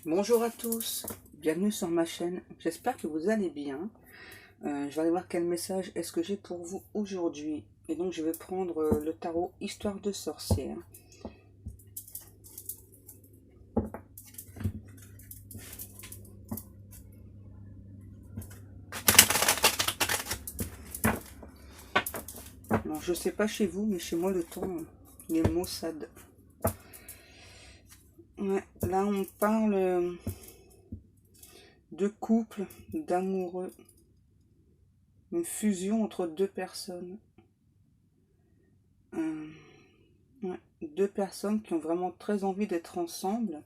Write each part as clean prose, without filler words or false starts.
Bonjour à tous, bienvenue sur ma chaîne, j'espère que vous allez bien. Je vais aller voir quel message est-ce que j'ai pour vous aujourd'hui. Et donc je vais prendre le tarot Histoire de sorcière. Alors je sais pas chez vous, mais chez moi le temps il est maussade. Ouais, là on parle de couple, d'amoureux, une fusion entre deux personnes. Ouais, deux personnes qui ont vraiment très envie d'être ensemble.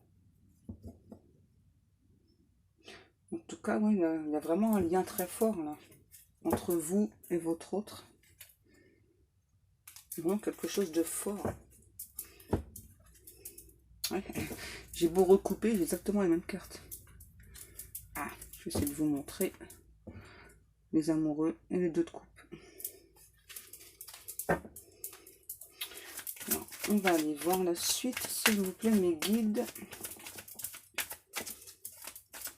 En tout cas, ouais, il y a vraiment un lien très fort là, entre vous et votre autre. Vraiment quelque chose de fort. Ouais. J'ai beau recouper, j'ai exactement les mêmes cartes. Ah, je vais essayer de vous montrer les amoureux et les deux de coupe. Alors, on va aller voir la suite, s'il vous plaît, mes guides.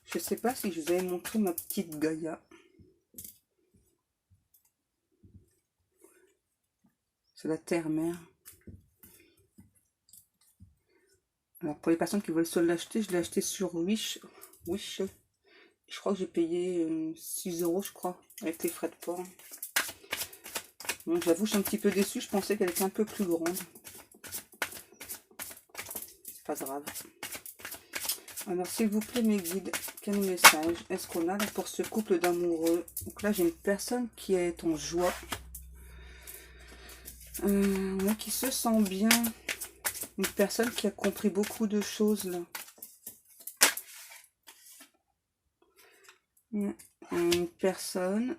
Je sais pas si je vous avais montré ma petite Gaïa. C'est la terre-mère. Alors, pour les personnes qui veulent se l'acheter, je l'ai acheté sur Wish. Je crois que j'ai payé 6 €, je crois, avec les frais de port. Donc, j'avoue, je suis un petit peu déçue. Je pensais qu'elle était un peu plus grande. C'est pas grave. Alors, s'il vous plaît, mes guides, quel message est-ce qu'on a là pour ce couple d'amoureux? Donc là, j'ai une personne qui est en joie. Ouais, qui se sent bien. Une personne qui a compris beaucoup de choses, là. Ouais. Une personne...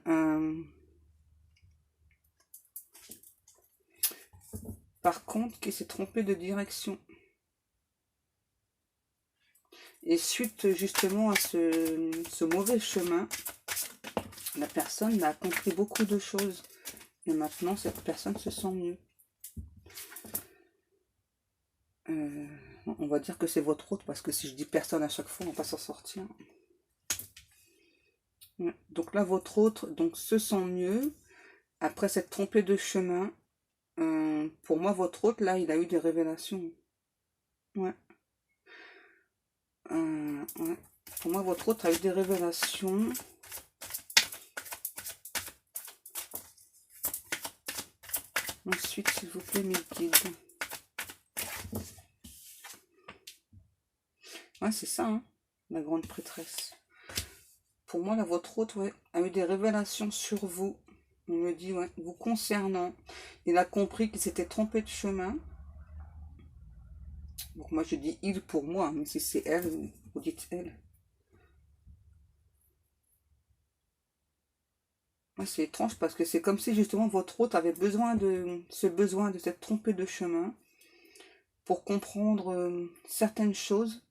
par contre, qui s'est trompée de direction. Et suite justement à ce mauvais chemin, la personne a compris beaucoup de choses. Et maintenant, cette personne se sent mieux. On va dire que c'est votre autre, parce que si je dis personne à chaque fois, on va pas s'en sortir. Ouais. Donc là, votre autre donc, se sent mieux. Après s'être trompé de chemin, pour moi, votre autre, là, il a eu des révélations. Ouais. Ouais. Pour moi, votre autre a eu des révélations. Ensuite, s'il vous plaît, mes guides. Ouais, c'est ça, hein, la grande prêtresse. Pour moi, là, votre autre ouais, a eu des révélations sur vous. On me dit, ouais, vous concernant. Il a compris qu'il s'était trompé de chemin. Donc moi, je dis il pour moi, mais si c'est elle, vous dites elle. Ouais, c'est étrange parce que c'est comme si justement votre autre avait besoin de s'être trompé de chemin pour comprendre certaines choses.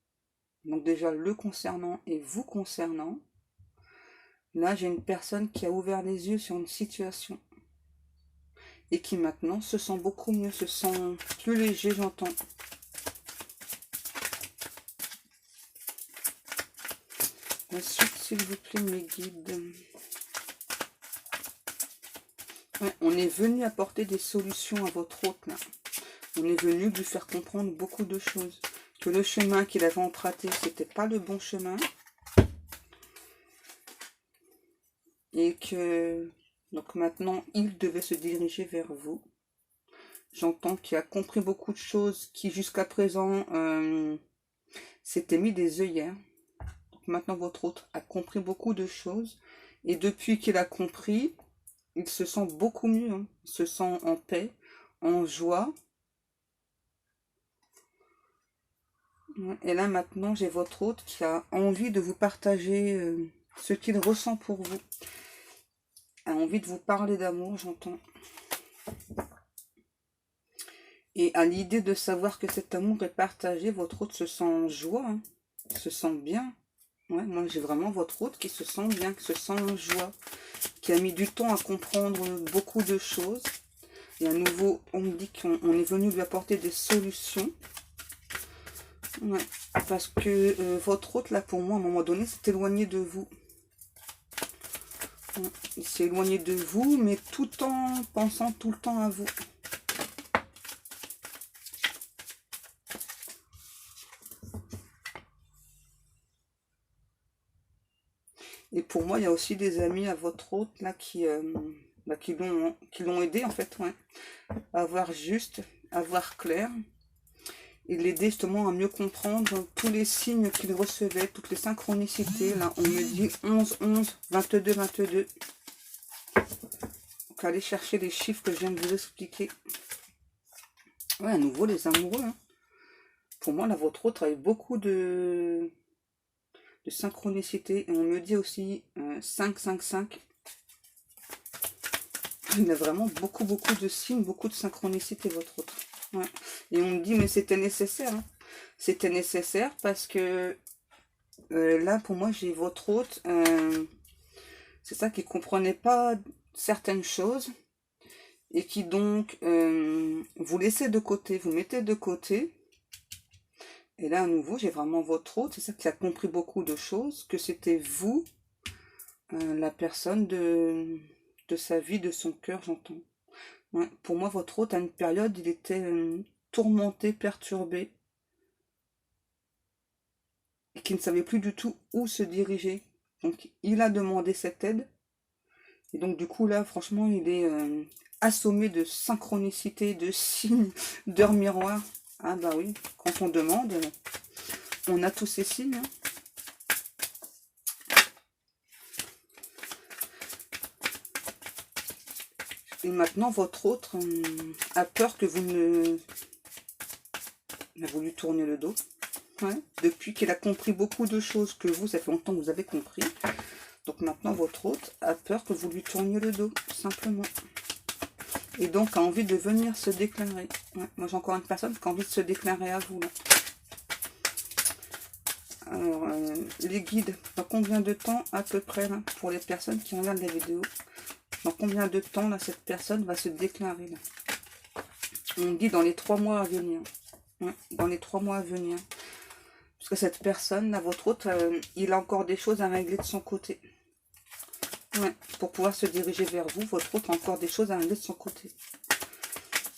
Donc déjà le concernant et vous concernant. Là, j'ai une personne qui a ouvert les yeux sur une situation. Et qui maintenant se sent beaucoup mieux, se sent plus léger, j'entends. Ensuite, s'il vous plaît, mes guides. Ouais, on est venu apporter des solutions à votre hôte, là. On est venu lui faire comprendre beaucoup de choses. Que le chemin qu'il avait emprunté, c'était pas le bon chemin. Et que, donc maintenant, il devait se diriger vers vous. J'entends qu'il a compris beaucoup de choses qui, jusqu'à présent, s'étaient mis des œillères. Donc maintenant, votre hôte a compris beaucoup de choses. Et depuis qu'il a compris, il se sent beaucoup mieux. Hein. Il se sent en paix, en joie. Et là, maintenant, j'ai votre hôte qui a envie de vous partager ce qu'il ressent pour vous. A envie de vous parler d'amour, j'entends. Et à l'idée de savoir que cet amour est partagé, votre hôte se sent en joie, hein, se sent bien. Ouais, moi, j'ai vraiment votre hôte qui se sent bien, qui se sent en joie, qui a mis du temps à comprendre beaucoup de choses. Et à nouveau, on me dit qu'on est venu lui apporter des solutions. Ouais, parce que votre hôte, là, pour moi, à un moment donné, s'est éloigné de vous. Ouais, il s'est éloigné de vous, mais tout en pensant tout le temps à vous. Et pour moi, il y a aussi des amis à votre hôte, là, qui l'ont aidé, en fait, ouais, à voir juste, à voir clair, et l'aider justement à mieux comprendre tous les signes qu'il recevait, toutes les synchronicités. Là, on me dit 11, 11, 22, 22. Donc, allez chercher les chiffres que je viens de vous expliquer. Ouais, à nouveau, les amoureux. Hein. Pour moi, là, votre autre a eu beaucoup de synchronicité. Et on me dit aussi 5, 5, 5. Il a vraiment beaucoup, beaucoup de signes, beaucoup de synchronicité, votre autre. Ouais. Et on me dit, mais c'était nécessaire. Hein. C'était nécessaire parce que là, pour moi, j'ai votre hôte. C'est ça qui ne comprenait pas certaines choses et qui donc vous laissez de côté, vous mettez de côté. Et là, à nouveau, j'ai vraiment votre hôte. C'est ça qui a compris beaucoup de choses, que c'était vous, la personne de sa vie, de son cœur, j'entends. Ouais. Pour moi, votre hôte, à une période, il était tourmenté, perturbé, et qui ne savait plus du tout où se diriger. Donc, il a demandé cette aide. Et donc, du coup, là, franchement, il est assommé de synchronicité, de signes, d'heures miroirs. Ah bah oui, quand on demande, on a tous ces signes. Hein. Et maintenant, votre autre a peur que vous ne... Il a voulu tourner le dos. Ouais. Depuis qu'il a compris beaucoup de choses que vous, ça fait longtemps que vous avez compris. Donc maintenant, votre hôte a peur que vous lui tourniez le dos, simplement. Et donc a envie de venir se déclarer. Ouais. Moi, j'ai encore une personne qui a envie de se déclarer à vous. Là. Alors, les guides, dans combien de temps à peu près, là, pour les personnes qui regardent la vidéo, dans combien de temps, là, cette personne va se déclarer, là? On dit dans les 3 mois à venir. Ouais, dans les 3 mois à venir. Parce que cette personne, là, votre hôte, il a encore des choses à régler de son côté. Ouais, pour pouvoir se diriger vers vous, votre hôte a encore des choses à régler de son côté.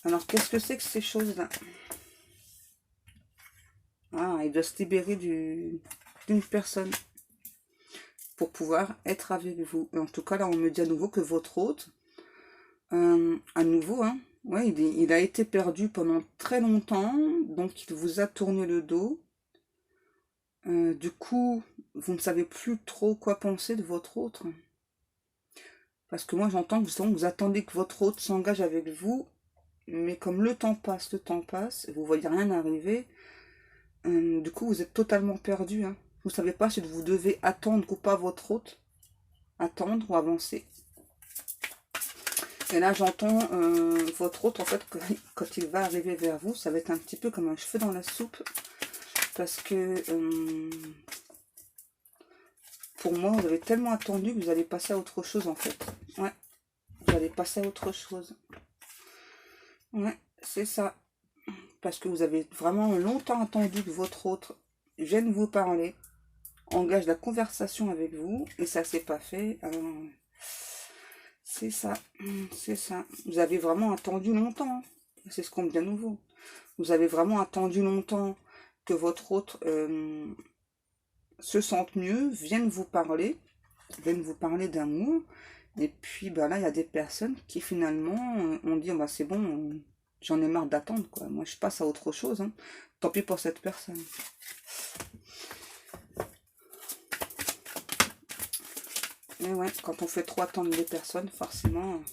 Alors, qu'est-ce que c'est que ces choses-là? Ah, il doit se libérer d'une personne pour pouvoir être avec vous. Et en tout cas, là, on me dit à nouveau que votre hôte, à nouveau, hein, ouais, il a été perdu pendant très longtemps, donc il vous a tourné le dos. Du coup, vous ne savez plus trop quoi penser de votre autre. Parce que moi, j'entends que vous attendez que votre autre s'engage avec vous, mais comme le temps passe, et vous voyez rien arriver, du coup, vous êtes totalement perdu. Hein. Vous ne savez pas si vous devez attendre ou pas votre autre, attendre ou avancer. Et là, j'entends votre autre, en fait, quand il va arriver vers vous, ça va être un petit peu comme un cheveu dans la soupe. Parce que pour moi, vous avez tellement attendu que vous allez passer à autre chose, en fait. Ouais, vous allez passer à autre chose. Ouais, c'est ça. Parce que vous avez vraiment longtemps attendu que votre autre vienne vous parler, engage la conversation avec vous, et ça s'est pas fait. Alors, c'est ça, c'est ça. Vous avez vraiment attendu longtemps. Hein. C'est ce qu'on me dit à nouveau. Vous avez vraiment attendu longtemps que votre autre se sente mieux, vienne vous parler d'amour. Et puis bah là, il y a des personnes qui finalement ont dit bah, c'est bon, j'en ai marre d'attendre, quoi. Moi, je passe à autre chose. Hein. Tant pis pour cette personne. Mais ouais, quand on fait trop attendre les personnes, forcément...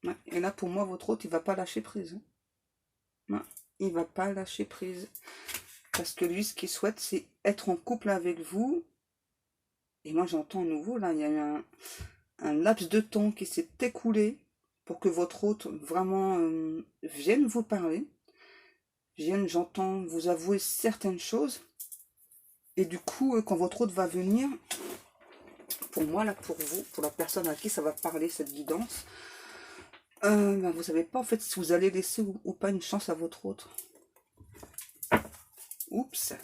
Ouais. Et là, pour moi, votre hôte, il va pas lâcher prise. Hein. Ouais. Il va pas lâcher prise. Parce que lui, ce qu'il souhaite, c'est être en couple avec vous. Et moi, j'entends à nouveau, là, il y a eu un laps de temps qui s'est écoulé pour que votre hôte vraiment vienne vous parler. Vienne, j'entends, vous avouer certaines choses. Et du coup, quand votre hôte va venir, pour moi, là, pour vous, pour la personne à qui ça va parler, cette guidance, Ben, vous savez pas en fait si vous allez laisser ou pas une chance à votre autre. Oups.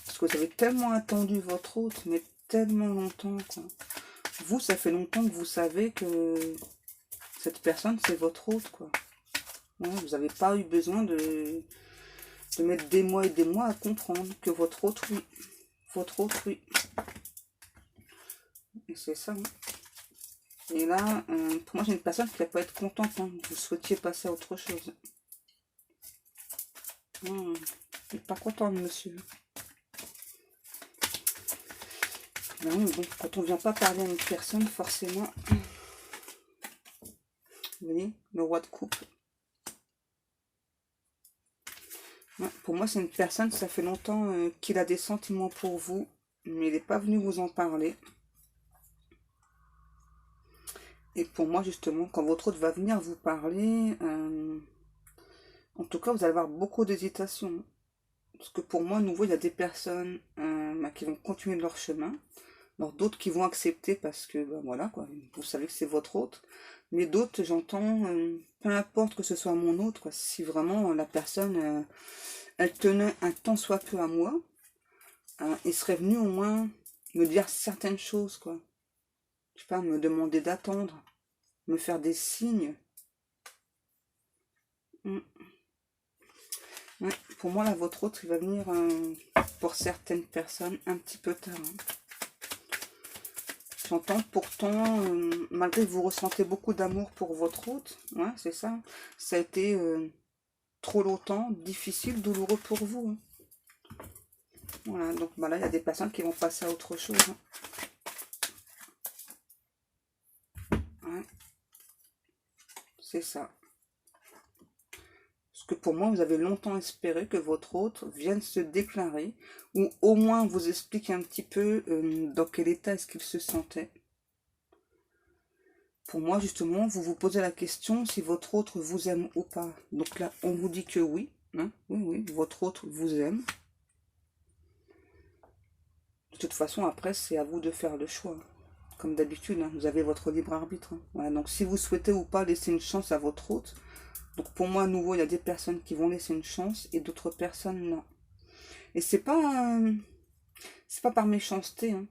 Parce que vous avez tellement attendu votre autre, mais tellement longtemps, quoi. Vous, ça fait longtemps que vous savez que cette personne, c'est votre autre, quoi. Ouais, vous n'avez pas eu besoin de mettre des mois et des mois à comprendre que votre autre, oui. Votre autre, oui. Et c'est ça, hein. Et là, pour moi, j'ai une personne qui va pas être contente, hein. Vous souhaitiez passer à autre chose. Il n'est pas content, le monsieur. Ben oui, bon, quand on vient pas parler à une personne, forcément... Vous voyez, le roi de coupe. Ouais, pour moi, c'est une personne, ça fait longtemps qu'il a des sentiments pour vous, mais il n'est pas venu vous en parler. Et pour moi, justement, quand votre autre va venir vous parler, en tout cas, vous allez avoir beaucoup d'hésitation. Parce que pour moi, à nouveau, il y a des personnes qui vont continuer leur chemin. Alors d'autres qui vont accepter parce que, ben voilà, quoi, vous savez que c'est votre autre. Mais d'autres, j'entends, peu importe que ce soit mon autre, quoi, si vraiment la personne, elle tenait un tant soit peu à moi, il serait venu au moins me dire certaines choses, quoi. Je sais pas, me demander d'attendre, me faire des signes. Mm. Ouais, pour moi, là, votre autre, il va venir, pour certaines personnes, un petit peu tard, hein. J'entends pourtant, malgré que vous ressentez beaucoup d'amour pour votre autre, ouais, c'est ça, ça a été trop longtemps, difficile, douloureux pour vous, hein. Voilà, donc bah là, il y a des personnes qui vont passer à autre chose, hein. Ouais, c'est ça. Parce que pour moi, vous avez longtemps espéré que votre autre vienne se déclarer, ou au moins vous explique un petit peu dans quel état est-ce qu'il se sentait. Pour moi, justement, vous vous posez la question si votre autre vous aime ou pas. Donc là, on vous dit que oui, hein, oui, oui, votre autre vous aime. De toute façon, après, c'est à vous de faire le choix. Comme d'habitude, hein, vous avez votre libre arbitre, hein. Voilà, donc si vous souhaitez ou pas laisser une chance à votre autre, donc pour moi, à nouveau, il y a des personnes qui vont laisser une chance et d'autres personnes, non. Et c'est pas par méchanceté, hein.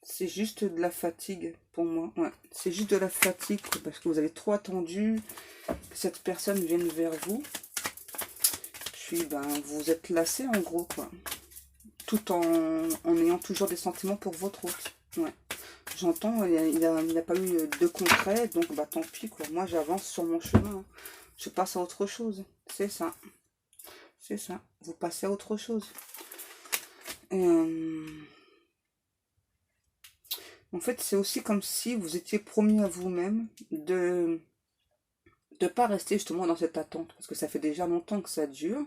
C'est juste de la fatigue pour moi. Ouais. C'est juste de la fatigue parce que vous avez trop attendu que cette personne vienne vers vous. Puis ben vous êtes lassé en gros quoi. Tout en ayant toujours des sentiments pour votre autre. Ouais. J'entends, il n'y a pas eu de concret, donc bah tant pis quoi. Moi j'avance sur mon chemin, hein. Je passe à autre chose. C'est ça. C'est ça. Vous passez à autre chose. Et, en fait, c'est aussi comme si vous étiez promis à vous-même de ne pas rester justement dans cette attente. Parce que ça fait déjà longtemps que ça dure.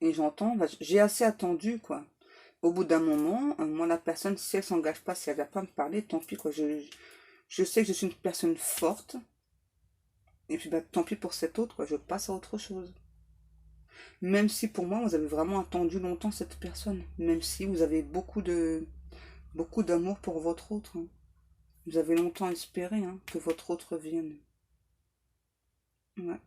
Et j'entends, bah, j'ai assez attendu, quoi. Au bout d'un moment, moi, la personne, si elle s'engage pas, si elle ne va pas me parler, tant pis, quoi. Je sais que je suis une personne forte. Et puis, bah, tant pis pour cet autre, quoi. Je passe à autre chose. Même si pour moi, vous avez vraiment attendu longtemps cette personne. Même si vous avez beaucoup d'amour pour votre autre, hein. Vous avez longtemps espéré hein, que votre autre vienne. Ouais.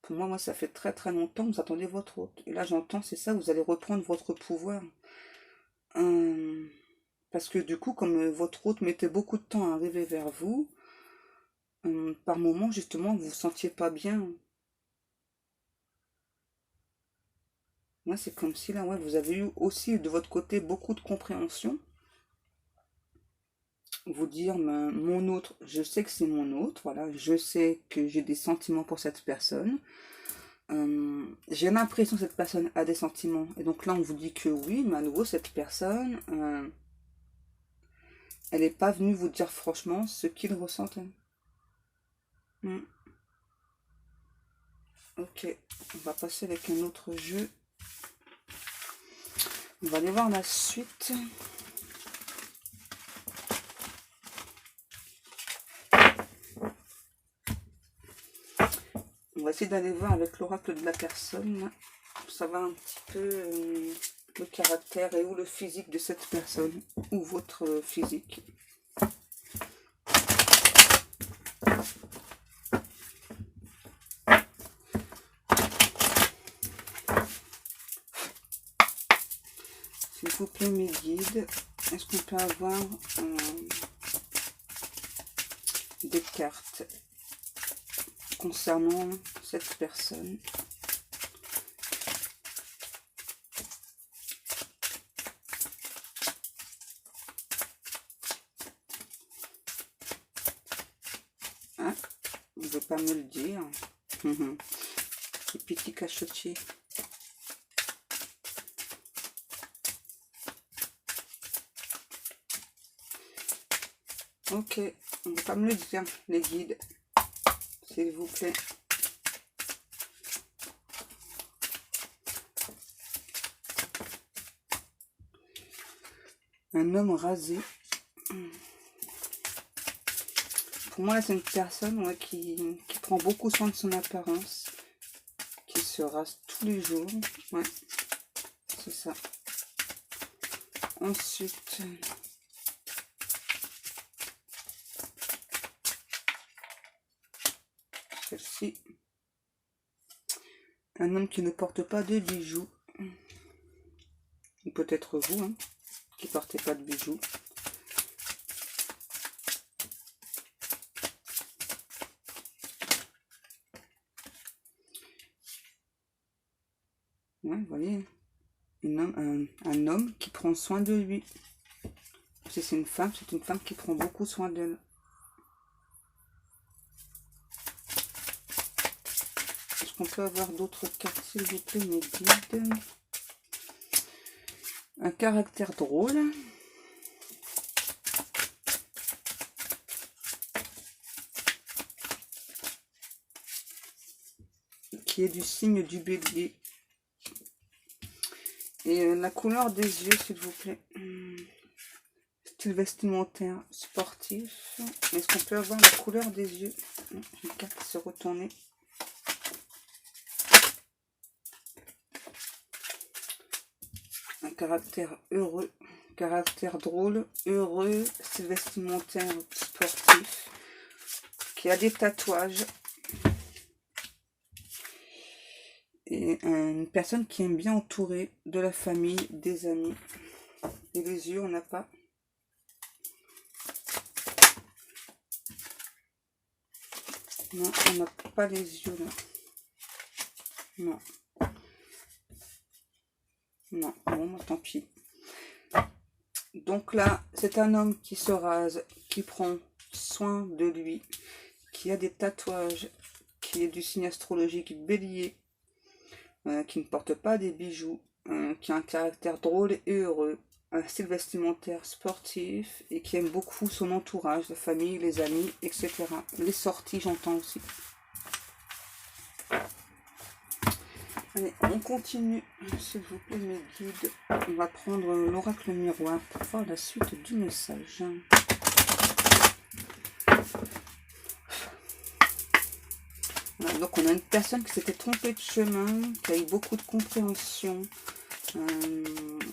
Pour moi, ça fait très très longtemps que vous attendez votre autre. Et là, j'entends, c'est ça, vous allez reprendre votre pouvoir. Hum, Parce que du coup, comme votre autre mettait beaucoup de temps à arriver vers vous, par moment, justement, vous vous sentiez pas bien. Moi, c'est comme si là, ouais, vous avez eu aussi de votre côté beaucoup de compréhension. Vous dire, ben, mon autre, je sais que c'est mon autre, voilà, je sais que j'ai des sentiments pour cette personne. J'ai l'impression que cette personne a des sentiments. Et donc là, on vous dit que oui, mais à nouveau, cette personne, elle n'est pas venue vous dire franchement ce qu'il ressentait. Hmm. Ok, on va passer avec un autre jeu. On va aller voir la suite. On va essayer d'aller voir avec l'oracle de la personne, pour savoir un petit peu le caractère et ou le physique de cette personne, ou votre physique. S'il vous plaît, mes guides, est-ce qu'on peut avoir des cartes concernant cette personne? Ah, on ne veut pas me le dire. Les petits cachotiers. Ok, on ne veut pas me le dire, les guides, s'il vous plaît. Un homme rasé. Pour moi, c'est une personne qui prend beaucoup soin de son apparence, qui se rase tous les jours. Ouais, c'est ça. Ensuite, celle-ci. Un homme qui ne porte pas de bijoux. Ou peut-être vous, hein, qui ne portez pas de bijoux. Ouais, vous voyez, un homme qui prend soin de lui. Si c'est une femme qui prend beaucoup soin d'elle. Est-ce qu'on peut avoir d'autres cartes, s'il vous plaît, mes guides? Un caractère drôle. Qui est du signe du bélier. Et la couleur des yeux, s'il vous plaît. Style vestimentaire, sportif. Est-ce qu'on peut avoir la couleur des yeux? Une carte qui s'est retournée. Un caractère heureux, caractère drôle, heureux, style vestimentaire, sportif, qui a des tatouages. Et une personne qui aime bien entourer de la famille, des amis. Et les yeux, on n'a pas. Non, on n'a pas les yeux là. Non. Non, bon, tant pis. Donc là, c'est un homme qui se rase, qui prend soin de lui, qui a des tatouages, qui est du signe astrologique bélier, qui ne porte pas des bijoux, qui a un caractère drôle et heureux, un style vestimentaire sportif et qui aime beaucoup son entourage, la famille, les amis, etc. Les sorties, j'entends aussi. Allez, on continue, s'il vous plaît, mes guides. On va prendre l'oracle miroir pour voir la suite du message. Voilà, donc on a une personne qui s'était trompée de chemin, qui a eu beaucoup de compréhension.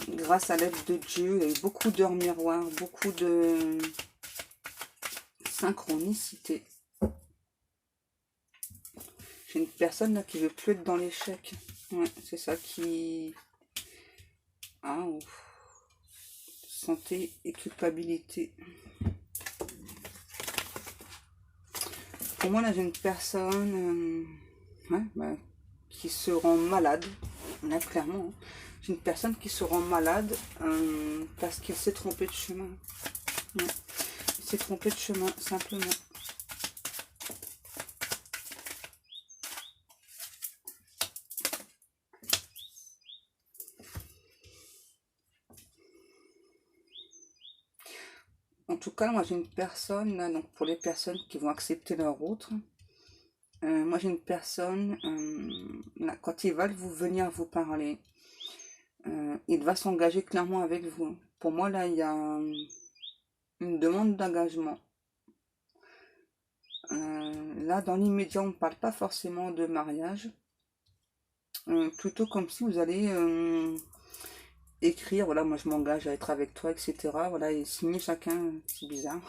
Grâce à l'aide de Dieu, il y a eu beaucoup d'heures miroirs, beaucoup de synchronicité. J'ai une personne là qui veut plus être dans l'échec. Ouais, c'est ça qui... Ah, ouf. Santé et culpabilité. Pour moi là j'ai une personne qui se rend malade. Là clairement, hein. J'ai une personne qui se rend malade parce qu'il s'est trompé de chemin. Ouais. Il s'est trompé de chemin, simplement. En tout cas, moi j'ai une personne, là, donc pour les personnes qui vont accepter leur autre, moi j'ai une personne, là, quand il va vous venir vous parler, il va s'engager clairement avec vous. Pour moi, là, il y a une demande d'engagement. Là, dans l'immédiat, on ne parle pas forcément de mariage. Plutôt comme si vous allez écrire, voilà, moi je m'engage à être avec toi, etc. Voilà, et signer chacun, c'est bizarre.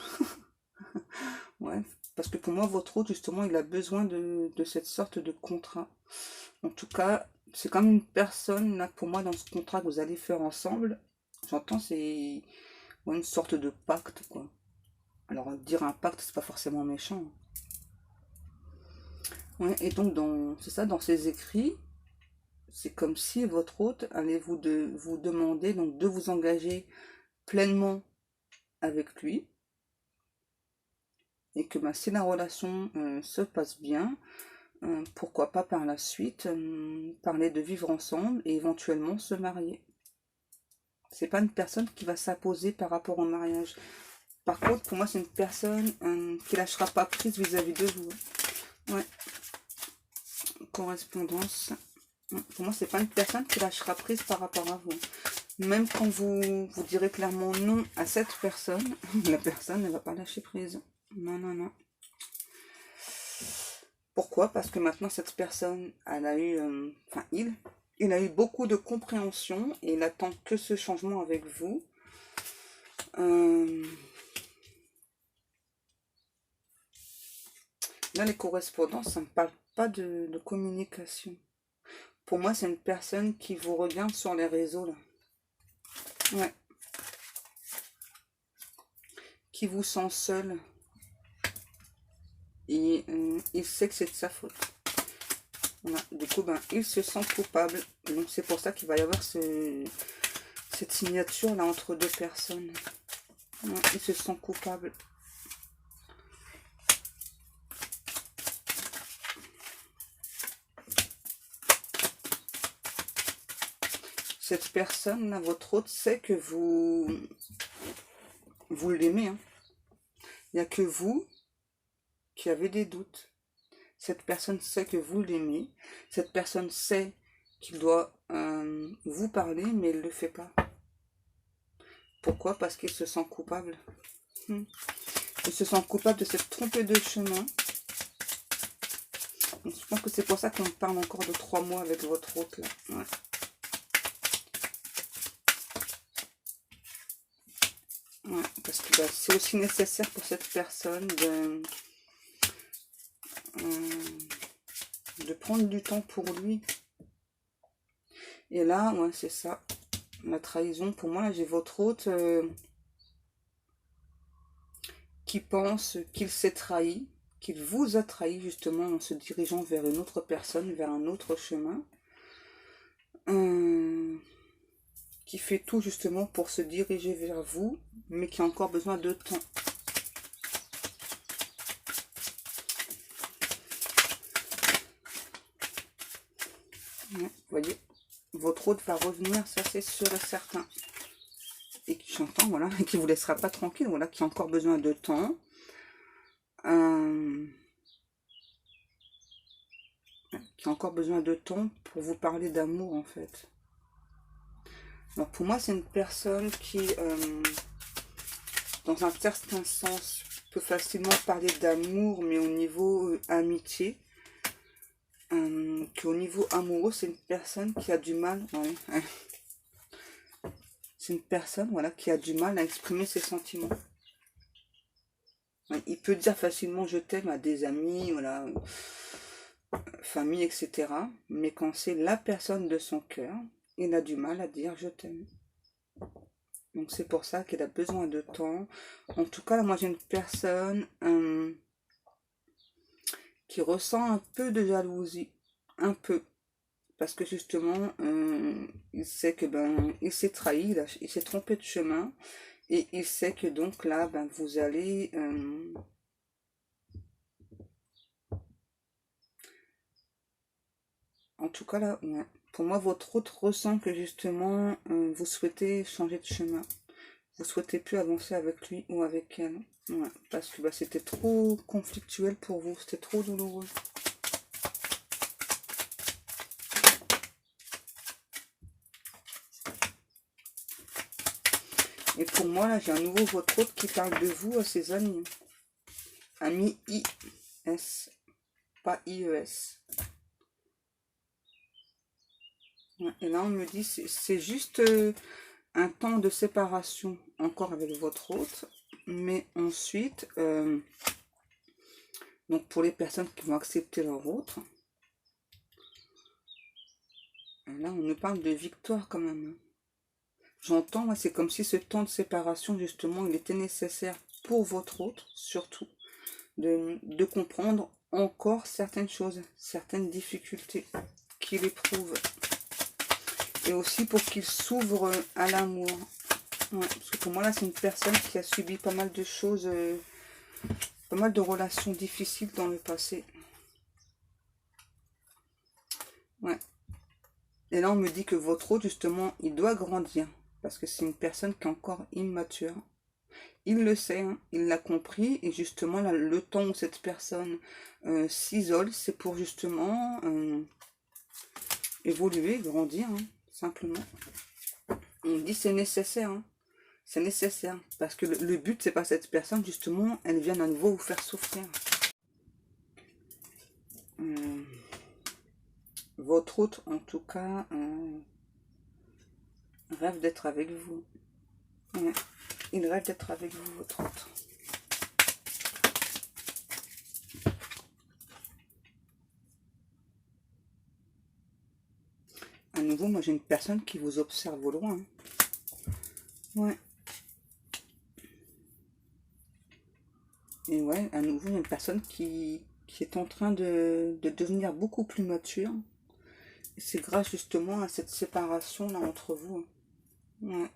Ouais, parce que pour moi, votre hôte, justement, il a besoin de cette sorte de contrat. En tout cas, c'est comme une personne, là, pour moi, dans ce contrat que vous allez faire ensemble, j'entends, c'est ouais, une sorte de pacte, quoi. Alors, dire un pacte, c'est pas forcément méchant. Ouais, et donc, c'est ça, dans ces écrits, c'est comme si votre hôte allait vous demander donc de vous engager pleinement avec lui, et que bah, si la relation se passe bien, pourquoi pas par la suite parler de vivre ensemble et éventuellement se marier. C'est pas une personne qui va s'imposer par rapport au mariage. Par contre, pour moi, c'est une personne qui lâchera pas prise vis-à-vis de vous. Ouais, correspondance. Pour moi, c'est pas une personne qui lâchera prise par rapport à vous. Même quand vous direz clairement non à cette personne, la personne ne va pas lâcher prise. Non, non, non. Pourquoi? Parce que maintenant, cette personne, elle a eu, enfin, il a eu beaucoup de compréhension et il attend que ce changement avec vous. Là, les correspondances, ça ne me parle pas de communication. Pour moi, c'est une personne qui vous regarde sur les réseaux, là. Ouais. Qui vous sent seul. Et il sait que c'est de sa faute. Voilà. Du coup, ben, il se sent coupable. Donc, c'est pour ça qu'il va y avoir cette signature là entre deux personnes. Ouais, il se sent coupable. Cette personne là, votre hôte, sait que vous l'aimez. Hein. Il n'y a que vous qui avez des doutes. Cette personne sait que vous l'aimez. Cette personne sait qu'il doit vous parler, mais il ne le fait pas. Pourquoi? Parce qu'il se sent coupable. Il se sent coupable de s'être trompé de chemin. Donc, je pense que c'est pour ça qu'on parle encore de 3 mois avec votre hôte. Là. Ouais. Ouais, parce que bah, c'est aussi nécessaire pour cette personne de prendre du temps pour lui. Et là, ouais, c'est ça. La trahison, pour moi, j'ai votre hôte qui pense qu'il s'est trahi, qu'il vous a trahi justement en se dirigeant vers une autre personne, vers un autre chemin. Qui fait tout justement pour se diriger vers vous, mais qui a encore besoin de temps. Ouais, vous voyez, votre hôte va revenir, ça c'est sûr et certain. Et qui j'entends, voilà, et qui vous laissera pas tranquille, voilà, qui a encore besoin de temps. Qui a encore besoin de temps pour vous parler d'amour en fait. Alors pour moi c'est une personne qui, dans un certain sens, peut facilement parler d'amour, mais au niveau amitié. Qu'au niveau amoureux, c'est une personne qui a du mal. Ouais, c'est une personne voilà, qui a du mal à exprimer ses sentiments. Ouais, il peut dire facilement je t'aime à des amis, voilà, famille, etc. Mais quand c'est la personne de son cœur, il a du mal à dire je t'aime. Donc c'est pour ça qu'il a besoin de temps. En tout cas, là, moi j'ai une personne qui ressent un peu de jalousie. Un peu. Parce que justement, il sait que ben il s'est trahi, il s'est trompé de chemin. Et il sait que donc là, ben, vous allez... en tout cas, là, ouais. Pour moi, votre hôte ressent que justement, vous souhaitez changer de chemin. Vous souhaitez plus avancer avec lui ou avec elle. Ouais, parce que bah, c'était trop conflictuel pour vous, c'était trop douloureux. Et pour moi, là, j'ai à nouveau votre hôte qui parle de vous à ses amis. Amis I-S, pas I-E-S. Ouais, et là, on me dit, c'est juste un temps de séparation encore avec votre hôte. Mais ensuite, donc pour les personnes qui vont accepter leur autre, là, on nous parle de victoire quand même. J'entends, moi, c'est comme si ce temps de séparation, justement, il était nécessaire pour votre hôte, surtout, de comprendre encore certaines choses, certaines difficultés qu'il éprouve. Et aussi pour qu'il s'ouvre à l'amour. Ouais, parce que pour moi, là, c'est une personne qui a subi pas mal de choses, pas mal de relations difficiles dans le passé. Ouais. Et là, on me dit que votre hôte, justement, il doit grandir. Parce que c'est une personne qui est encore immature. Il le sait, hein, il l'a compris. Et justement, là, le temps où cette personne s'isole, c'est pour justement évoluer, grandir, hein, simplement. On me dit c'est nécessaire. Hein. C'est nécessaire. Parce que le but, c'est pas cette personne, justement, elle vient à nouveau vous faire souffrir. Votre hôte, en tout cas, rêve d'être avec vous. Ouais. Il rêve d'être avec vous, votre hôte. À nouveau, moi j'ai une personne qui vous observe au loin. Ouais. Et ouais, à nouveau, il y a une personne qui est en train de devenir beaucoup plus mature. Et c'est grâce justement à cette séparation là entre vous. Ouais.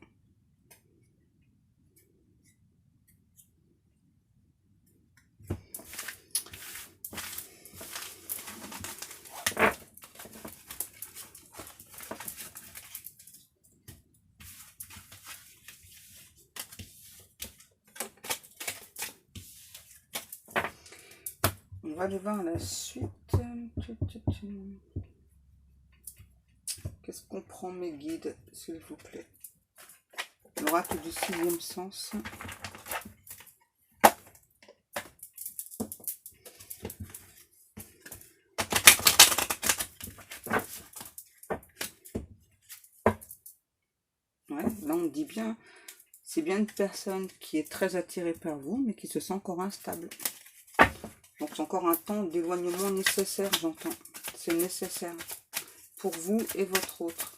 On va aller voir la suite. Qu'est-ce qu'on prend mes guides, s'il vous plaît? L'oracle du 6e sens. Ouais, là on dit bien, c'est bien une personne qui est très attirée par vous, mais qui se sent encore instable. Donc c'est encore un temps d'éloignement nécessaire, j'entends. C'est nécessaire pour vous et votre autre.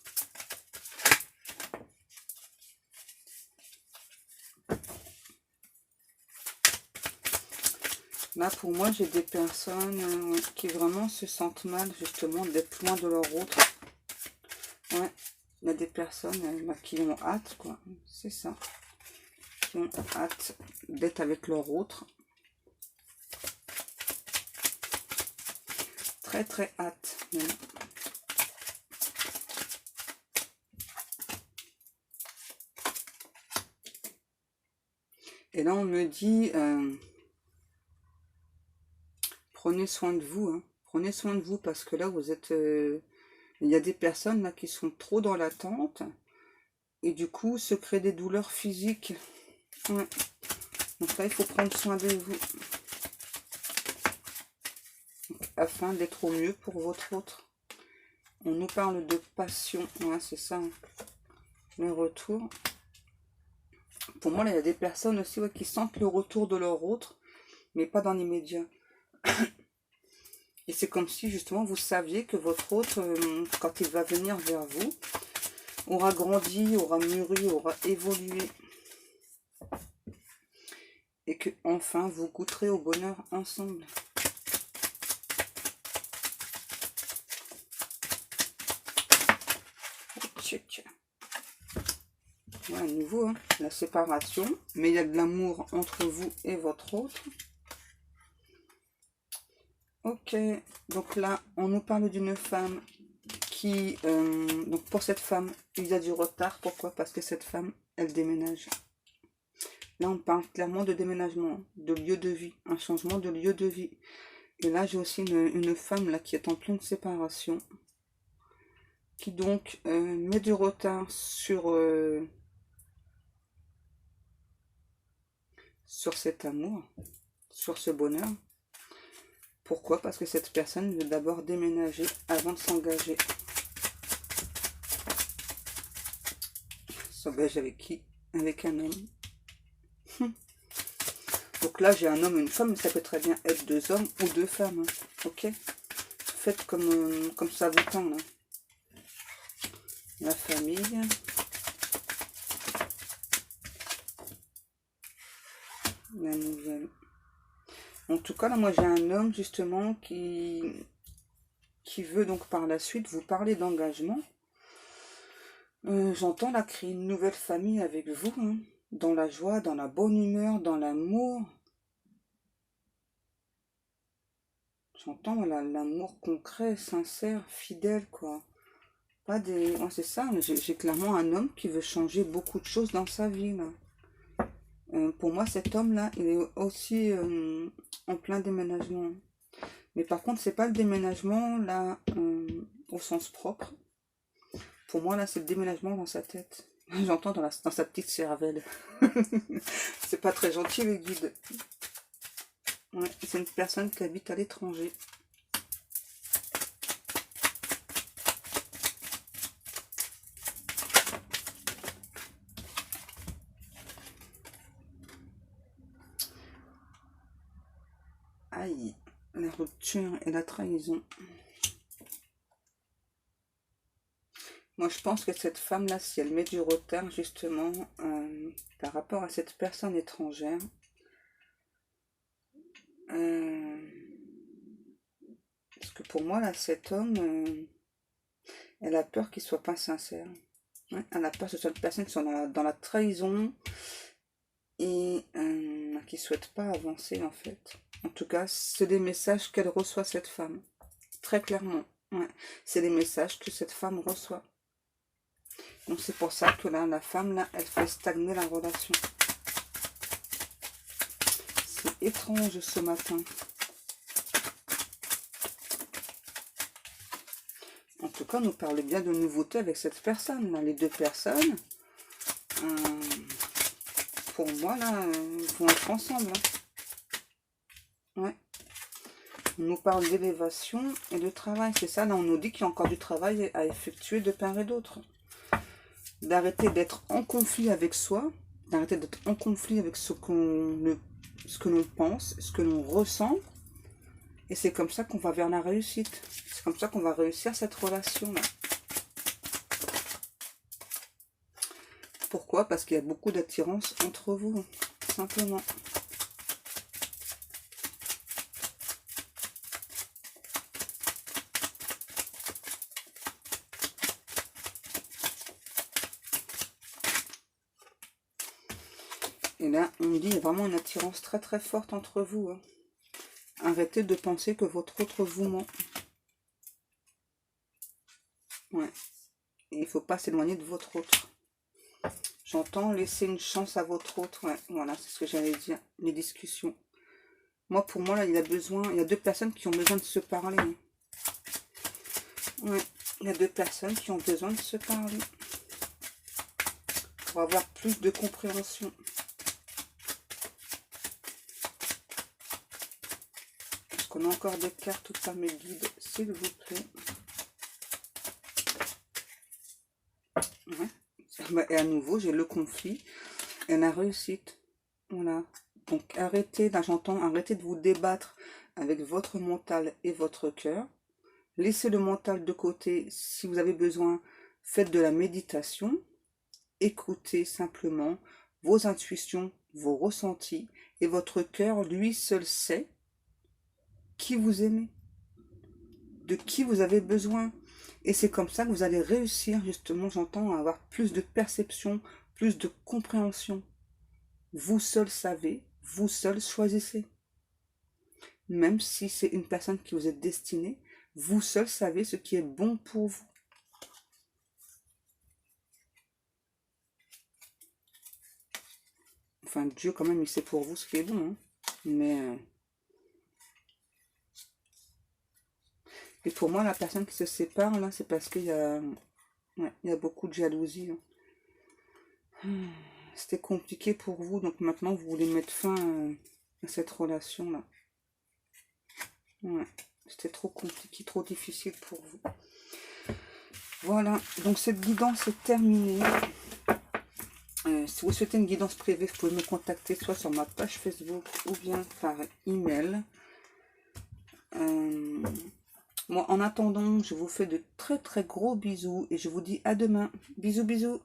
Là, pour moi, j'ai des personnes qui vraiment se sentent mal, justement, d'être loin de leur autre. Ouais, il y a des personnes qui ont hâte, quoi. C'est ça. Qui ont hâte d'être avec leur autre. Très, très hâte. Et là, on me dit... prenez soin de vous, hein. Prenez soin de vous parce que là, vous êtes... il y a des personnes là qui sont trop dans l'attente et du coup, se créent des douleurs physiques. Ouais. Donc là, il faut prendre soin de vous afin d'être au mieux pour votre autre. On nous parle de passion. Ouais, c'est ça. Hein. Le retour. Pour moi, là, il y a des personnes aussi qui sentent le retour de leur autre, mais pas dans l'immédiat. Et c'est comme si, justement, vous saviez que votre autre, quand il va venir vers vous, aura grandi, aura mûri, aura évolué. Et que, enfin, vous goûterez au bonheur ensemble. Ouais, à nouveau, hein, la séparation. Mais il y a de l'amour entre vous et votre autre. Ok, donc là, on nous parle d'une femme qui... donc pour cette femme, il y a du retard. Pourquoi? Parce que cette femme, elle déménage. Là, on parle clairement de déménagement, de lieu de vie, un changement de lieu de vie. Et là, j'ai aussi une femme là qui est en pleine séparation, qui donc met du retard sur cet amour, sur ce bonheur. Pourquoi? Parce que cette personne veut d'abord déménager avant de s'engager. s'engage avec qui? Avec un homme. Donc là, j'ai un homme et une femme, mais ça peut très bien être deux hommes ou deux femmes. Hein. Ok? Faites comme ça vous tend. Là. La famille. La nouvelle. En tout cas, là, moi, j'ai un homme, justement, qui veut donc par la suite vous parler d'engagement. J'entends là créer une nouvelle famille avec vous, hein, dans la joie, dans la bonne humeur, dans l'amour. J'entends voilà, l'amour concret, sincère, fidèle, quoi. Pas des... Ouais, c'est ça, j'ai clairement un homme qui veut changer beaucoup de choses dans sa vie, là. Pour moi, cet homme-là, il est aussi en plein déménagement. Mais par contre, c'est pas le déménagement, là, au sens propre. Pour moi, là, c'est le déménagement dans sa tête. J'entends dans sa petite cervelle. C'est pas très gentil, le guide. Ouais, c'est une personne qui habite à l'étranger. Aïe, la rupture et la trahison. Moi, je pense que cette femme-là, si elle met du retard, justement, par rapport à cette personne étrangère, parce que pour moi, là, cet homme, elle a peur qu'il soit pas sincère. Ouais, elle a peur que ce soit une personne qui soit dans la trahison et qui ne souhaite pas avancer, en fait. En tout cas, c'est des messages qu'elle reçoit, cette femme. Très clairement. Ouais. C'est les messages que cette femme reçoit. Donc c'est pour ça que là, la femme, là, elle fait stagner la relation. C'est étrange ce matin. En tout cas, on nous parle bien de nouveautés avec cette personne. Là. Les deux personnes, pour moi, là, vont être ensemble. Hein. Ouais. On nous parle d'élévation et de travail. C'est ça, là, on nous dit qu'il y a encore du travail à effectuer de part et d'autre. D'arrêter d'être en conflit avec soi, d'arrêter d'être en conflit avec ce que l'on pense, ce que l'on ressent. Et c'est comme ça qu'on va vers la réussite. C'est comme ça qu'on va réussir cette relation-là. Pourquoi? Parce qu'il y a beaucoup d'attirance entre vous, tout simplement. Et là, on me dit qu'il y a vraiment une attirance très très forte entre vous. Hein. Arrêtez de penser que votre autre vous ment. Ouais. Et il ne faut pas s'éloigner de votre autre. J'entends laisser une chance à votre autre. Ouais, voilà, c'est ce que j'allais dire. Les discussions. Moi, pour moi, là, il y a deux personnes qui ont besoin de se parler. Ouais, il y a deux personnes qui ont besoin de se parler. Pour avoir plus de compréhension. Est-ce qu'on a encore des cartes ou pas, mes guides, s'il vous plaît? Ouais. Et à nouveau, j'ai le conflit et la réussite. Voilà. Donc, arrêtez, là j'entends, arrêtez de vous débattre avec votre mental et votre cœur. Laissez le mental de côté. Si vous avez besoin, faites de la méditation. Écoutez simplement vos intuitions, vos ressentis. Et votre cœur, lui seul, sait qui vous aimez, de qui vous avez besoin. Et c'est comme ça que vous allez réussir, justement, j'entends, à avoir plus de perception, plus de compréhension. Vous seul savez, vous seul choisissez. Même si c'est une personne qui vous est destinée, vous seul savez ce qui est bon pour vous. Enfin, Dieu, quand même, il sait pour vous ce qui est bon. Hein. Mais... Et pour moi, la personne qui se sépare, là, c'est parce qu'il y a... Ouais, il y a beaucoup de jalousie. Hein. C'était compliqué pour vous, donc maintenant, vous voulez mettre fin à cette relation-là. Ouais, c'était trop compliqué, trop difficile pour vous. Voilà, donc cette guidance est terminée. Si vous souhaitez une guidance privée, vous pouvez me contacter soit sur ma page Facebook ou bien par email. Moi, en attendant, je vous fais de très très gros bisous et je vous dis à demain. Bisous, bisous.